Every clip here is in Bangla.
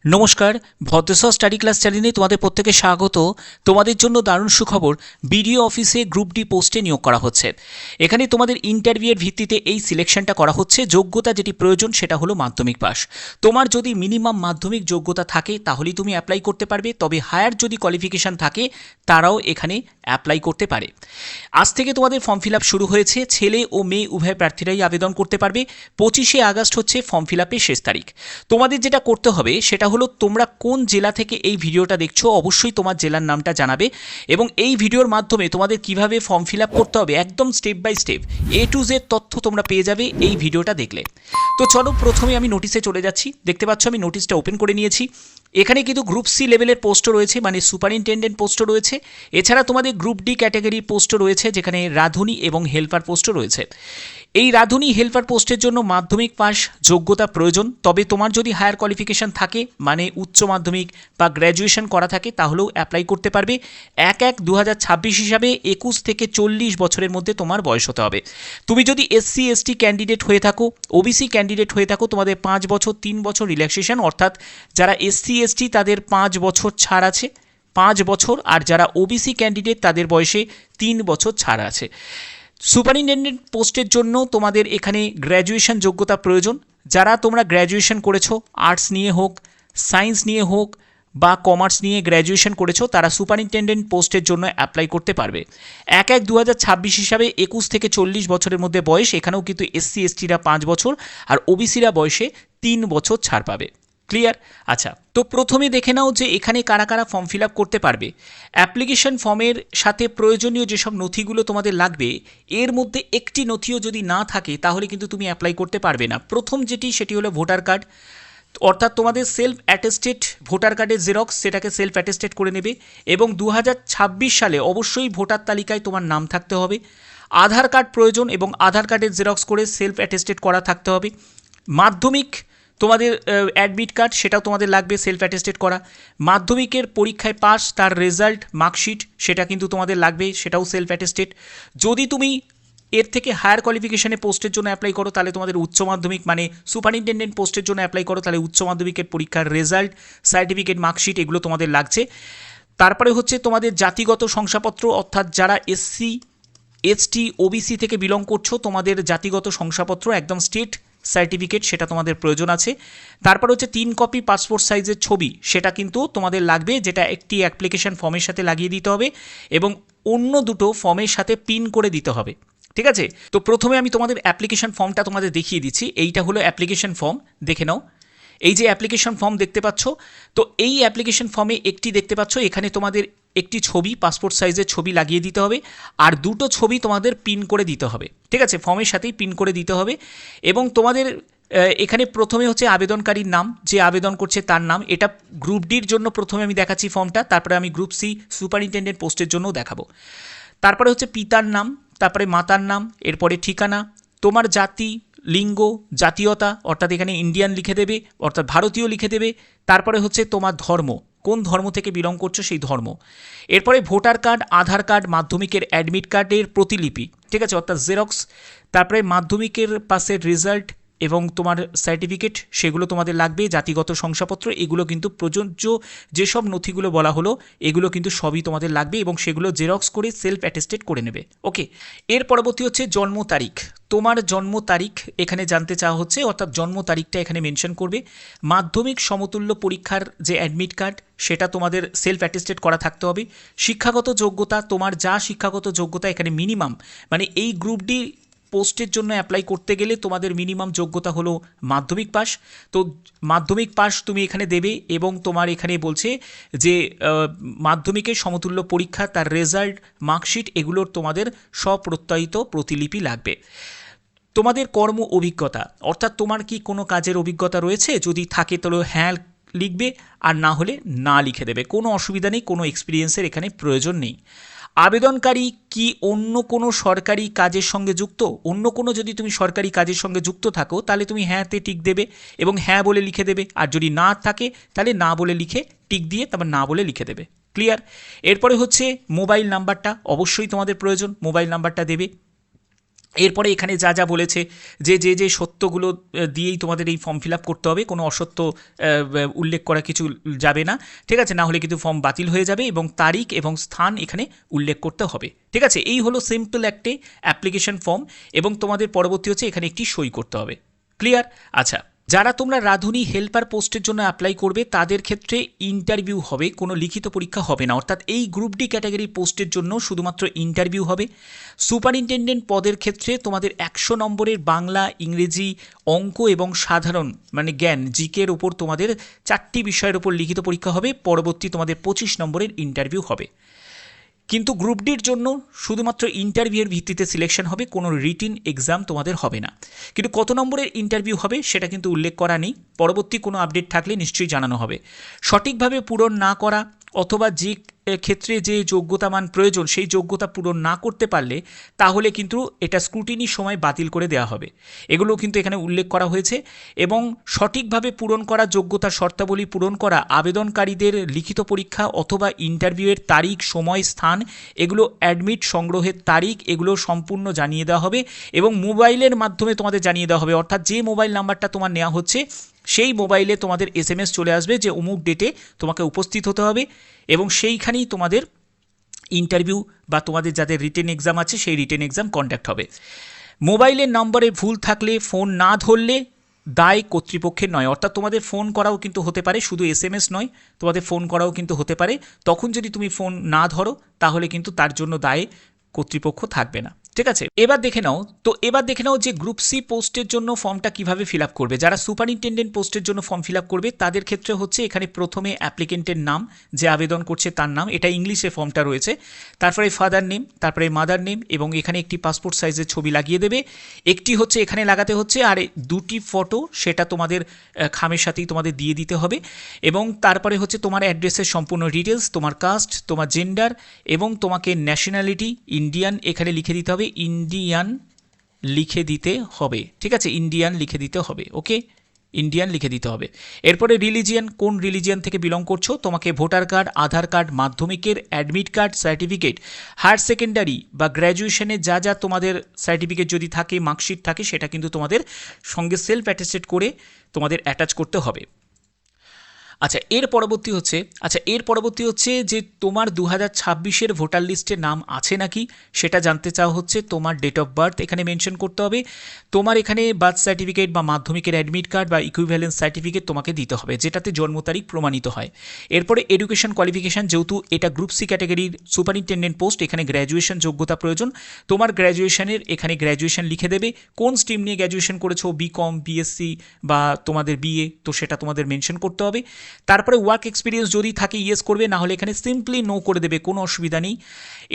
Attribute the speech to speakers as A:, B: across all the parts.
A: নমস্কার, ভদ্রেশ্বর স্টাডি ক্লাস চ্যানেলে তোমাদের প্রত্যেকে স্বাগত। তোমাদের জন্য দারুণ সুখবর, বিডিও অফিসে গ্রুপ ডি পোস্টে নিয়োগ করা হচ্ছে। এখানে তোমাদের ইন্টারভিউয়ের ভিত্তিতে এই সিলেকশনটা করা হচ্ছে। যোগ্যতা যেটি প্রয়োজন সেটা হলো মাধ্যমিক পাস। তোমার যদি মিনিমাম মাধ্যমিক যোগ্যতা থাকে তাহলেই তুমি অ্যাপ্লাই করতে পারবে, তবে হায়ার যদি কোয়ালিফিকেশান থাকে তারাও এখানে অ্যাপ্লাই করতে পারে। আজ থেকে তোমাদের ফর্ম ফিল আপ শুরু হয়েছে। ছেলে ও মেয়ে উভয় প্রার্থীরাই আবেদন করতে পারবে। 25শে আগস্ট হচ্ছে ফর্ম ফিল আপের শেষ তারিখ। তোমাদের যেটা করতে হবে সেটা হলো, তোমরা কোন জেলা থেকে এই ভিডিওটা দেখছো অবশ্যই তোমার জেলার নামটা জানাবে, এবং এই ভিডিওর মাধ্যমে তোমাদের কিভাবে ফর্ম ফিল আপ করতে হবে একদম step by step A to Z তথ্য তোমরা পেয়ে যাবে এই ভিডিওটা দেখলে। তো চলো প্রথমে আমি নোটিশে চলে যাচ্ছি। দেখতে পাচ্ছ আমি নোটিশটা ওপেন করে নিয়েছি। এখানে কিন্তু গ্রুপ সি লেভেলের পোস্টও রয়েছে, মানে সুপারিনটেন্ডেন্ট পোস্টও রয়েছে। এছাড়া তোমাদের গ্রুপ ডি ক্যাটাগরির পোস্টও রয়েছে, যেখানে রাঁধুনি এবং হেল্পার পোস্টও রয়েছে। এই রাঁধুনি হেল্পার পোস্টের জন্য মাধ্যমিক পাস যোগ্যতা প্রয়োজন, তবে তোমার যদি হায়ার কোয়ালিফিকেশান থাকে, মানে উচ্চ মাধ্যমিক বা গ্র্যাজুয়েশন করা থাকে, তাহলেও অ্যাপ্লাই করতে পারবে। 1/1/2026 হিসাবে 21 থেকে 40 বছরের মধ্যে তোমার বয়স হতে হবে। তুমি যদি SC ST ক্যান্ডিডেট হয়ে থাকো, OBC ক্যান্ডিডেট হয়ে থাকো, তোমাদের 5 বছর 3 বছর রিল্যাক্সেশন, অর্থাৎ যারা SC ST তাদের 5 বছর ছাড় আছে, 5 বছর, আর যারা OBC ক্যান্ডিডেট তাদের বয়সে 3 বছর ছাড় আছে। সুপারিনটেন্ডেন্ট পোস্টের জন্য তোমাদের এখানে গ্র্যাজুয়েশন যোগ্যতা প্রয়োজন। যারা তোমরা গ্র্যাজুয়েশন করেছো, আর্টস নিয়ে হোক, সায়েন্স নিয়ে হোক বা কমার্স নিয়ে গ্র্যাজুয়েশন করেছো, তারা সুপারিনটেন্ডেন্ট পোস্টের জন্য অ্যাপ্লাই করতে পারবে। 1/1/2026 হিসাবে 21 থেকে 40 বছরের মধ্যে বয়স। এখানেও কিন্তু SC STরা 5 বছর আর OBCরা বয়সে 3 বছর ছাড় পাবে। ক্লিয়ার? আচ্ছা, তো প্রথমে দেখে নাও যে এখানে কারা কারা ফর্ম ফিল আপ করতে পারবে। অ্যাপ্লিকেশন ফর্মের সাথে প্রয়োজনীয় যেসব নথিগুলো তোমাদের লাগবে, এর মধ্যে একটি নথিও যদি না থাকে তাহলে কিন্তু তুমি অ্যাপ্লাই করতে পারবে না। প্রথম যেটি, সেটি হলো ভোটার কার্ড, অর্থাৎ তোমাদের সেলফ অ্যাটেস্টেড ভোটার কার্ডের জেরক্স, সেটাকে সেলফ অ্যাটেস্টেড করে নেবে। এবং 2026 সালে অবশ্যই ভোটার তালিকায় তোমার নাম থাকতে হবে। আধার কার্ড প্রয়োজন, এবং আধার কার্ডের জেরক্স করে সেলফ অ্যাটেস্টেড করা থাকতে হবে। মাধ্যমিক তোমাদের অ্যাডমিট কার্ড, সেটাও তোমাদের লাগবে সেলফ অ্যাটেস্টেড করা। মাধ্যমিকের পরীক্ষায় পাস, তার রেজাল্ট, মার্কশিট, সেটা কিন্তু তোমাদের লাগবে, সেটাও সেলফ অ্যাটেস্টেড। যদি তুমি এর থেকে হায়ার কোয়ালিফিকেশানে পোস্টের জন্য অ্যাপ্লাই করো, তাহলে তোমাদের উচ্চ মাধ্যমিক, মানে সুপারিনটেন্ডেন্ট পোস্টের জন্য অ্যাপ্লাই করো, তাহলে উচ্চ মাধ্যমিকের পরীক্ষার রেজাল্ট, সার্টিফিকেট, মার্কশিট, এগুলো তোমাদের লাগছে। তারপরে হচ্ছে তোমাদের জাতিগত শংসাপত্র, অর্থাৎ যারা SC ST OBC থেকে বিলং করছো, তোমাদের জাতিগত শংসাপত্র একদম স্টেট সার্টিফিকেট, সেটা তোমাদের প্রয়োজন আছে। তারপর হচ্ছে 3 কপি পাসপোর্ট সাইজের ছবি, সেটা কিন্তু তোমাদের লাগবে, যেটা একটি অ্যাপ্লিকেশন ফর্মের সাথে লাগিয়ে দিতে হবে, এবং অন্য দুটো ফর্মের সাথে পিন করে দিতে হবে। ঠিক আছে? তো প্রথমে আমি তোমাদের অ্যাপ্লিকেশন ফর্মটা তোমাদের দেখিয়ে দিচ্ছি। এইটা হলো অ্যাপ্লিকেশন ফর্ম, দেখে নাও। এই যে অ্যাপ্লিকেশন ফর্ম দেখতে পাচ্ছ, তো এই অ্যাপ্লিকেশন ফর্মে একটি দেখতে পাচ্ছ, এখানে তোমাদের একটি ছবি, পাসপোর্ট সাইজের ছবি লাগিয়ে দিতে হবে, আর দুটো ছবি তোমাদের পিন করে দিতে হবে। ঠিক আছে? ফর্মের সাথেই পিন করে দিতে হবে। এবং তোমাদের এখানে প্রথমে হচ্ছে আবেদনকারীর নাম, যে আবেদন করছে তার নাম। এটা গ্রুপ ডির জন্য প্রথমে আমি দেখাচ্ছি ফর্মটা, তারপরে আমি গ্রুপ সি সুপারিনটেন্ডেন্ট পোস্টের জন্যও দেখাবো। তারপরে হচ্ছে পিতার নাম, তারপরে মাতার নাম, এরপরে ঠিকানা, তোমার জাতি, লিঙ্গ, জাতীয়তা, অর্থাৎ এখানে ইন্ডিয়ান লিখে দেবে, অর্থাৎ ভারতীয় লিখে দেবে। তারপরে হচ্ছে তোমার ধর্ম, কোন ধর্ম থেকে বিলং করছো সেই ধর্ম। এরপরে ভোটার কার্ড, আধার কার্ড, মাধ্যমিকের অ্যাডমিট কার্ডের প্রতিলিপি, ঠিক আছে, অর্থাৎ জেরক্স। তারপরে মাধ্যমিকের পাসের রেজাল্ট এবং তোমার সার্টিফিকেট, সেগুলো তোমাদের লাগবে। জাতিগত শংসাপত্র, এগুলো কিন্তু প্রযোজ্য যেসব নথিগুলো বলা হলো, এগুলো কিন্তু সবই তোমাদের লাগবে, এবং সেগুলো জেরক্স করে সেলফ অ্যাটেস্টেড করে নেবে। ওকে, এর পরবর্তী হচ্ছে জন্ম তারিখ। তোমার জন্ম তারিখ এখানে জানতে চাওয়া হচ্ছে, অর্থাৎ জন্ম তারিখটা এখানে মেনশন করবে। মাধ্যমিক সমতুল্য পরীক্ষার যে অ্যাডমিট কার্ড, সেটা তোমাদের সেলফ অ্যাটেস্টেড করা থাকতে হবে। শিক্ষাগত যোগ্যতা, তোমার যা শিক্ষাগত যোগ্যতা এখানে মিনিমাম, মানে এই গ্রুপ ডি পোস্টের জন্য অ্যাপ্লাই করতে গেলে তোমাদের মিনিমাম যোগ্যতা হলো মাধ্যমিক পাস। তো মাধ্যমিক পাস তুমি এখানে দেবে, এবং তোমার এখানে বলছে যে মাধ্যমিকের সমতুল্য পরীক্ষা, তার রেজাল্ট, মার্কশিট, এগুলোর তোমাদের স্বপ্রত্যয়িত প্রতিলিপি লাগবে। তোমাদের কর্ম অভিজ্ঞতা, অর্থাৎ তোমার কি কোনো কাজের অভিজ্ঞতা রয়েছে? যদি থাকে তাহলে হ্যাঁ লিখবে, আর না হলে না লিখে দেবে। কোনো অসুবিধা নেই, কোনো এক্সপিরিয়েন্সের এখানে প্রয়োজন নেই। আবেদনকারী কি অন্য কোনো সরকারি কাজের সঙ্গে যুক্ত? অন্য কোনো যদি তুমি সরকারি কাজের সঙ্গে যুক্ত থাকো, তাহলে তুমি হ্যাঁতে টিক দেবে এবং হ্যাঁ বলে লিখে দেবে, আর যদি না থাকে তাহলে না বলে লিখে টিক দিয়ে তারপর না বলে লিখে দেবে। ক্লিয়ার? এরপরে হচ্ছে মোবাইল নাম্বারটা অবশ্যই তোমাদের প্রয়োজন, মোবাইল নাম্বারটা দেবে। এরপরে এখানে যা যা বলেছে যে সত্যগুলো দিয়েই তোমাদের এই ফর্ম ফিল আপ করতে হবে, কোনো অসত্য উল্লেখ করা কিছু যাবে না, ঠিক আছে, না হলে কিন্তু ফর্ম বাতিল হয়ে যাবে, এবং তারিখ এবং স্থান এখানে উল্লেখ করতে হবে, ঠিক আছে। এই হলো সিম্পল একটি অ্যাপ্লিকেশন ফর্ম, এবং তোমাদের পরবর্তী হচ্ছে এখানে একটি সই করতে হবে। ক্লিয়ার? আচ্ছা, যারা তোমরা রাঁধুনি হেল্পার পোস্টের জন্য অ্যাপ্লাই করবে তাদের ক্ষেত্রে ইন্টারভিউ হবে, কোনো লিখিত পরীক্ষা হবে না, অর্থাৎ এই গ্রুপ ডি ক্যাটাগরি পোস্টের জন্য শুধুমাত্র ইন্টারভিউ হবে। সুপারিনটেনডেন্ট পদের ক্ষেত্রে তোমাদের 100 নম্বরের বাংলা, ইংরেজি, অঙ্ক এবং সাধারণ মানে জ্ঞান জিকের ওপর তোমাদের 4টি বিষয়ের ওপর লিখিত পরীক্ষা হবে, পরবর্তী তোমাদের 25 নম্বরের ইন্টারভিউ হবে। কিন্তু গ্রুপ ডির জন্য শুধুমাত্র ইন্টারভিউয়ের ভিত্তিতে সিলেকশন হবে, কোনো রিটিন এক্সাম তোমাদের হবে না। কিন্তু কত নম্বরের ইন্টারভিউ হবে সেটা কিন্তু উল্লেখ করা নেই, পরবর্তী কোনো আপডেট থাকলে নিশ্চয়ই জানানো হবে। সঠিকভাবে পূরণ না করা অথবা যে ক্ষেত্রে যে যোগ্যতা মান প্রয়োজন সেই যোগ্যতা পূরণ না করতে পারলে তাহলে কিন্তু এটা স্ক্রুটিনির সময় বাতিল করে দেওয়া হবে, এগুলো কিন্তু এখানে উল্লেখ করা হয়েছে। এবং সঠিকভাবে পূরণ করা যোগ্যতার শর্তাবলী পূরণ করা আবেদনকারীদের লিখিত পরীক্ষা অথবা ইন্টারভিউয়ের তারিখ, সময়, স্থান, এগুলো অ্যাডমিট সংগ্রহের তারিখ, এগুলো সম্পূর্ণ জানিয়ে দেওয়া হবে, এবং মোবাইলের মাধ্যমে তোমাদের জানিয়ে দেওয়া হবে, অর্থাৎ যে মোবাইল নাম্বারটা তোমার নেওয়া হচ্ছে সেই মোবাইলে তোমাদের SMS চলে আসবে যে অমুক ডেটে তোমাকে উপস্থিত হতে হবে, এবং সেইখানেই তোমাদের ইন্টারভিউ বা তোমাদের যাদের রিটেন এক্সাম আছে সেই রিটেন এক্সাম কন্ডাক্ট হবে। মোবাইলের নম্বরে ভুল থাকলে, ফোন না ধরলে দায় কর্তৃপক্ষের নয়, অর্থাৎ তোমাদের ফোন করাও কিন্তু হতে পারে, শুধু SMS নয়, তোমাদের ফোন করাও কিন্তু হতে পারে, তখন যদি তুমি ফোন না ধরো তাহলে কিন্তু তার জন্য দায় কর্তৃপক্ষ থাকবে না, ঠিক আছে। এবার দেখে নাও যে গ্রুপ সি পোস্টের জন্য ফর্মটা কিভাবে ফিল আপ করবে। যারা সুপারিনটেনডেন্ট পোস্টের জন্য ফর্ম ফিল আপ করবে তাদের ক্ষেত্রে হচ্ছে এখানে প্রথমে অ্যাপ্লিকেন্টের নাম, যে আবেদন করছে তার নাম, এটা ইংলিশে ফর্মটা রয়েছে, তারপরে ফাদার নেম, তারপরে মাদার নেম, এবং এখানে একটি পাসপোর্ট সাইজের ছবি লাগিয়ে দেবে, একটি হচ্ছে এখানে লাগাতে হচ্ছে, আর 2টি ফটো সেটা তোমাদের খামের সাথেই তোমাদের দিয়ে দিতে হবে, এবং তারপরে হচ্ছে তোমার অ্যাড্রেসের সম্পূর্ণ ডিটেলস, তোমার কাস্ট, তোমার জেন্ডার, এবং তোমাকে ন্যাশনালিটি ইন্ডিয়ান এখানে লিখে দিতে হবে, ইন্ডিয়ান লিখে দিতে হবে, ঠিক আছে, ইন্ডিয়ান লিখে দিতে হবে, ওকে, ইন্ডিয়ান লিখে দিতে হবে। এরপরে রিলিজিয়ান, কোন রিলিজিয়ান থেকে বিলং করছো, তোমাকে ভোটার কার্ড, আধার কার্ড, মাধ্যমিকের admit card, certificate, higher secondary বা গ্র্যাজুয়েশনে যা যা তোমাদের সার্টিফিকেট যদি থাকে, মার্কশিট থাকে, সেটা কিন্তু তোমাদের সঙ্গে সেলফ অ্যাটেস্টেড করে তোমাদের অ্যাটাচ করতে হবে। আচ্ছা, এর পরবর্তী হচ্ছে যে তোমার 2026-এর ভোটার লিস্টে নাম আছে নাকি সেটা জানতে চাওয়া হচ্ছে। তোমার ডেট অফ বার্থ এখানে মেনশন করতে হবে, তোমার এখানে বার্থ সার্টিফিকেট বা মাধ্যমিকের অ্যাডমিট কার্ড বা ইকুইভ্যালেন্স সার্টিফিকেট তোমাকে দিতে হবে, যেটাতে জন্ম তারিখ প্রমাণিত হয়। এরপরে এডুকেশন কোয়ালিফিকেশান, যেহেতু এটা গ্রুপ সি ক্যাটাগরির সুপারিনটেন্ডেন্ট পোস্ট, এখানে গ্র্যাজুয়েশন যোগ্যতা প্রয়োজন, তোমার গ্র্যাজুয়েশনের এখানে গ্র্যাজুয়েশন লিখে দেবে, কোন স্ট্রিম নিয়ে গ্র্যাজুয়েশন করেছো, BCom, BSc বা তোমাদের BA, তো সেটা তোমাদের মেনশন করতে হবে। তারপরে ওয়ার্ক এক্সপিরিয়েন্স যদি থাকে ইয়েস করবে, না হলে এখানে সিম্পলি নো করে দেবে, কোনো অসুবিধা নেই।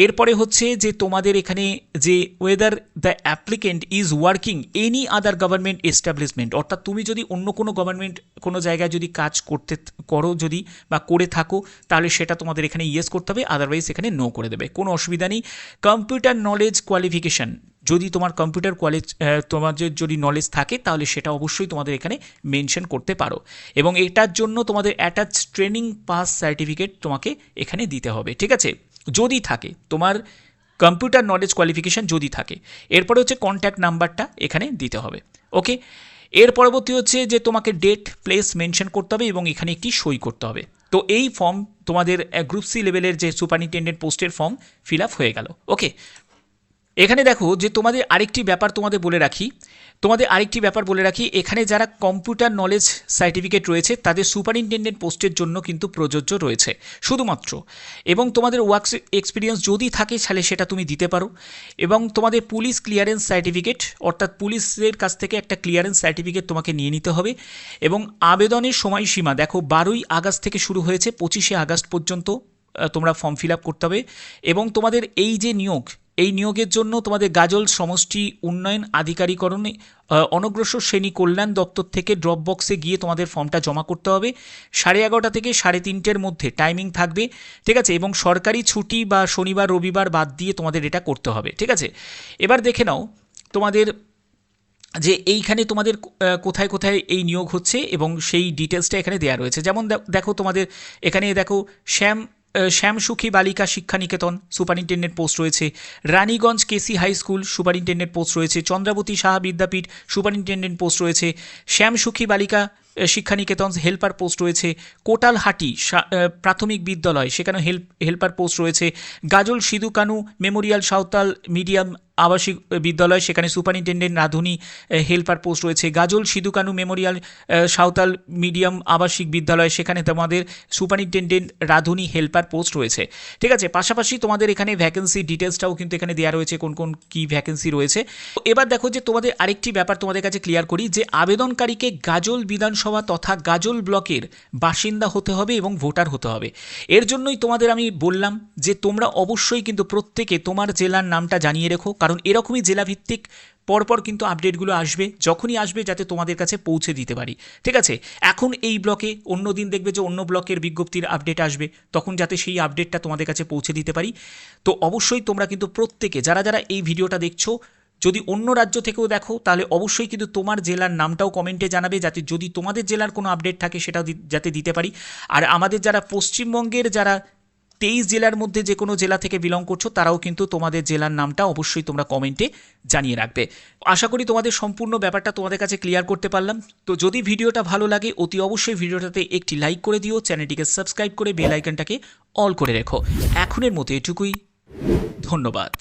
A: এরপরে হচ্ছে যে তোমাদের এখানে যে whether the applicant is working any other government establishment, অর্থাৎ তুমি যদি অন্য কোনো গভর্নমেন্ট কোনো জায়গায় যদি কাজ করো যদি বা করে থাকো তাহলে সেটা তোমাদের এখানে ইয়েস করতে হবে, আদারওয়াইজ এখানে নো করে দেবে, কোনো অসুবিধা নেই। কম্পিউটার নলেজ কোয়ালিফিকেশান, যদি তোমার কম্পিউটার তোমাদের যদি নলেজ থাকে তাহলে সেটা অবশ্যই তোমাদের এখানে মেনশন করতে পারো, এবং এটার জন্য তোমাদের অ্যাটাচ ট্রেনিং পাস সার্টিফিকেট তোমাকে এখানে দিতে হবে, ঠিক আছে, যদি থাকে তোমার কম্পিউটার নলেজ কোয়ালিফিকেশান যদি থাকে। এরপরে হচ্ছে কন্ট্যাক্ট নাম্বারটা এখানে দিতে হবে, ওকে। এর পরবর্তী হচ্ছে যে তোমাকে ডেট, প্লেস মেনশন করতে হবে, এবং এখানে একটি সই করতে হবে। তো এই ফর্ম তোমাদের গ্রুপ সি লেভেলের যে সুপারিনটেন্ডেন্ট পোস্টের ফর্ম ফিল আপ হয়ে গেল, ওকে। এখানে দেখো যে তোমাদের আরেকটি ব্যাপার বলে রাখি, এখানে যারা কম্পিউটার নলেজ সার্টিফিকেট রয়েছে তাদের সুপারিনটেন্ডেন্ট পোস্টের জন্য কিন্তু প্রযোজ্য রয়েছে শুধুমাত্র, এবং তোমাদের ওয়ার্ক এক্সপিরিয়েন্স যদি থাকে তাহলে সেটা তুমি দিতে পারো, এবং তোমাদের পুলিশ ক্লিয়ারেন্স সার্টিফিকেট, অর্থাৎ পুলিশের কাছ থেকে একটা ক্লিয়ারেন্স সার্টিফিকেট তোমাকে নিয়ে নিতে হবে। এবং আবেদনের সময়সীমা দেখো 12ই আগস্ট থেকে শুরু হয়েছে, 25শে আগস্ট পর্যন্ত তোমরা ফর্ম ফিল আপ করতে হবে। এবং তোমাদের এই যে এই নিয়োগের জন্য তোমাদের গাজল সমষ্টি উন্নয়ন আধিকারিকরণে অনগ্রসর শ্রেণী কল্যাণ দপ্তর থেকে ড্রপ বক্সে গিয়ে তোমাদের ফর্মটা জমা করতে হবে। 11:30 থেকে 3:30-এর মধ্যে টাইমিং থাকবে, ঠিক আছে, এবং সরকারি ছুটি বা শনিবার রবিবার বাদ দিয়ে তোমাদের এটা করতে হবে, ঠিক আছে। এবার দেখে নাও তোমাদের যে এইখানে তোমাদের কোথায় কোথায় এই নিয়োগ হচ্ছে এবং সেই ডিটেলসটা এখানে দেওয়া রয়েছে। যেমন দেখো তোমাদের এখানে দেখো শ্যাম শ্যামসুখী বালিকা শিক্ষানিকেতন সুপারিনটেন্ডেন্ট পোস্ট রয়েছে, রানীগঞ্জ কেসি হাই স্কুল সুপারিনটেন্ডেন্ট পোস্ট রয়েছে, চন্দ্রাবতী সাহা বিদ্যাপীঠ সুপারিনটেন্ডেন্ট পোস্ট রয়েছে, শ্যামসুখী বালিকা শিক্ষানিকেতন হেল্পার পোস্ট রয়েছে, কোটালহাটি প্রাথমিক বিদ্যালয় সেখানে হেল্পার পোস্ট রয়েছে, গাজল সিধু কানু মেমোরিয়াল সাঁওতাল মিডিয়াম আবাসিক বিদ্যালয় সেখানে সুপারিনটেন্ডেন্ট রাঁধুনি হেল্পার পোস্ট রয়েছে, গাজল সিধু কানু মেমোরিয়াল সাঁওতাল মিডিয়াম আবাসিক বিদ্যালয় সেখানে তোমাদের সুপারিনটেন্ডেন্ট রাঁধুনি হেল্পার পোস্ট রয়েছে। ঠিক আছে, পাশাপাশি তোমাদের এখানে ভ্যাকেন্সি ডিটেলসটাও কিন্তু এখানে দেওয়া রয়েছে, কোন কোন কী ভ্যাকেন্সি রয়েছে। এবার দেখো যে তোমাদের আরেকটি ব্যাপার তোমাদের কাছে ক্লিয়ার করি যে আবেদনকারীকে গাজল বিধানসভা তথা গাজল ব্লকের বাসিন্দা হতে হবে এবং ভোটার হতে হবে। এর জন্যই তোমাদের আমি বললাম যে তোমরা অবশ্যই কিন্তু প্রত্যেকে তোমার জেলার নামটা জানিয়ে রেখো, কারণ এরকমই জেলাভিত্তিক পরপর কিন্তু আপডেটগুলো আসবে, যখনই আসবে যাতে তোমাদের কাছে পৌঁছে দিতে পারি। ঠিক আছে, এখন এই ব্লকে, অন্য দিন দেখবে যে অন্য ব্লকের বিজ্ঞপ্তির আপডেট আসবে, তখন যাতে সেই আপডেটটা তোমাদের কাছে পৌঁছে দিতে পারি। তো অবশ্যই তোমরা কিন্তু প্রত্যেকে যারা যারা এই ভিডিওটা দেখছো, যদি অন্য রাজ্য থেকেও দেখো তাহলে অবশ্যই কিন্তু তোমার জেলার নামটাও কমেন্টে জানাবে, যাতে যদি তোমাদের জেলার কোনো আপডেট থাকে সেটাও যাতে দিতে পারি। আর আমাদের যারা পশ্চিমবঙ্গের যারা 23 জেলার মধ্যে যে কোনো জেলা থেকে বিলং করছো তারাও কিন্তু তোমাদের জেলার নামটা অবশ্যই তোমরা কমেন্টে জানিয়ে রাখবে। আশা করি তোমাদের সম্পূর্ণ ব্যাপারটা তোমাদের কাছে ক্লিয়ার করতে পারলাম। তো যদি ভিডিওটা ভালো লাগে অতি অবশ্যই ভিডিওটাতে একটি লাইক করে দিও, চ্যানেলটিকে সাবস্ক্রাইব করে বেল আইকনটাকে অল করে রেখো। এখনের মতো এটুকুই, ধন্যবাদ।